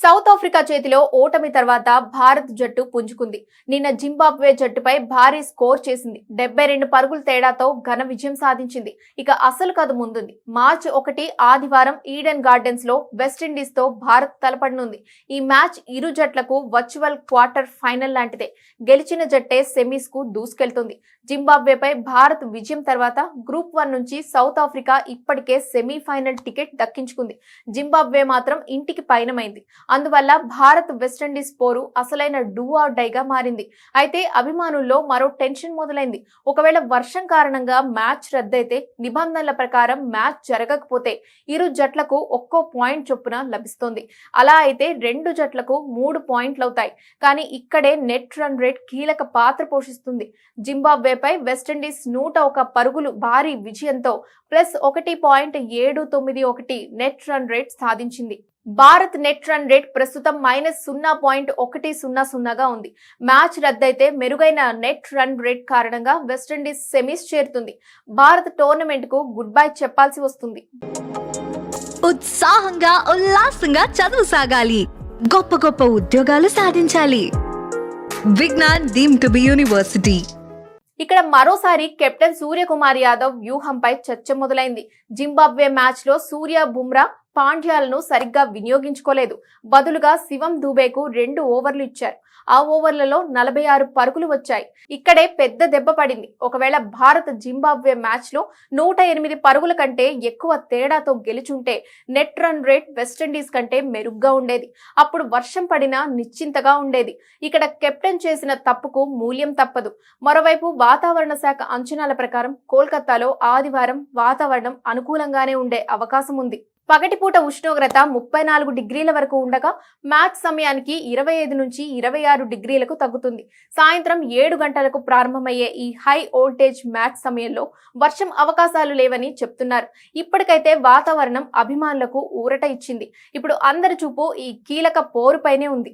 South Africa చేతిలో ఓటమి తర్వాత భారత్ జట్టు పుంజుకుంది. నిన్న జింబాబ్వే జట్టుపై భారీ స్కోర్ చేసింది. 72 పరుగుల తేడాతో ఘన విజయం సాధించింది. ఇక అసలు కథ ముందుంది. మార్చి 1 ఆదివారం ఈడెన్ గార్డెన్స్ లో వెస్టిండీస్ తో భారత్ తలపడనుంది. ఈ మ్యాచ్ ఇరు జట్లకు వర్చువల్ క్వార్టర్ ఫైనల్ లాంటిదే. గెలిచిన జట్టే సెమీస్ కు దూసుకెళ్తుంది. జింబాబ్వేపై భారత్ విజయం తర్వాత గ్రూప్ 1 నుంచి సౌత్ ఆఫ్రికా ఇప్పటికే సెమీఫైనల్ టికెట్ దక్కించుకుంది. జింబాబ్వే మాత్రం ఇంటికి పయనమైంది. అందువల్ల భారత్ వెస్టిండీస్ పోరు అసలైన డూ ఆర్ డైగా మారింది. అయితే అభిమానుల్లో మరో టెన్షన్ మొదలైంది. ఒకవేళ వర్షం కారణంగా మ్యాచ్ రద్దయితే నిబంధనల ప్రకారం మ్యాచ్ జరగకపోతే ఇరు జట్లకు ఒక్కో పాయింట్ చొప్పున లభిస్తుంది. అలా అయితే రెండు జట్లకు 3 పాయింట్లవుతాయి. కానీ ఇక్కడే నెట్ రన్ రేట్ కీలక పాత్ర పోషిస్తుంది. జింబాబ్వేపై వెస్టిండీస్ 101 పరుగులు భారీ విజయంతో +1.791 నెట్ రన్ రేట్ సాధించింది. భారత్ నెట్ రన్ రేట్ ప్రస్తుతం -0.100గా ఉంది. మ్యాచ్ రద్దయితే మెరుగైన నెట్ రన్ రేట్ కారణంగా వెస్టిండీస్ సెమీస్ చేరుతుంది. భారత్ టోర్నమెంట్ కు గుడ్ బై చెప్పాల్సి వస్తుంది. ఉత్సాహంగా ఉల్లాసంగా చదువు సాగాలి, గొప్ప గొప్ప ఉద్యోగాలు సాధించాలి. Vignan deemed to be university. ఇక్కడ మరోసారి కెప్టెన్ సూర్యకుమార్ యాదవ్ వ్యూహంపై చర్చ మొదలైంది. జింబాబ్వే మ్యాచ్ లో సూర్య, బుమ్రా, పాండ్యాలను సరిగ్గా వినియోగించుకోలేదు. బదులుగా శివం దూబేకు 2 ఓవర్లు ఇచ్చారు. ఆ ఓవర్లలో 46 పరుగులు వచ్చాయి. ఇక్కడే పెద్ద దెబ్బ పడింది. ఒకవేళ భారత్ జింబాబ్వే మ్యాచ్ లో 108 పరుగుల కంటే ఎక్కువ తేడాతో గెలుచుంటే నెట్ రన్ రేట్ వెస్టిండీస్ కంటే మెరుగ్గా ఉండేది. అప్పుడు వర్షం పడినా నిశ్చింతగా ఉండేది. ఇక్కడ కెప్టెన్ చేసిన తప్పుకు మూల్యం తప్పదు. మరోవైపు వాతావరణ శాఖ అంచనాల ప్రకారం కోల్కతాలో ఆదివారం వాతావరణం అనుకూలంగానే ఉండే అవకాశం ఉంది. పగటిపూట ఉష్ణోగ్రత 34 డిగ్రీల వరకు ఉండగా మ్యాచ్ సమయానికి 25 నుంచి 26 డిగ్రీలకు తగ్గుతుంది. సాయంత్రం 7 గంటలకు ప్రారంభమయ్యే ఈ హై వోల్టేజ్ మ్యాచ్ సమయంలో వర్షం అవకాశాలు లేవని చెప్తున్నారు. ఇప్పటికైతే వాతావరణం అభిమానులకు ఊరట ఇచ్చింది. ఇప్పుడు అందరి చూపు ఈ కీలక పోరుపైనే ఉంది.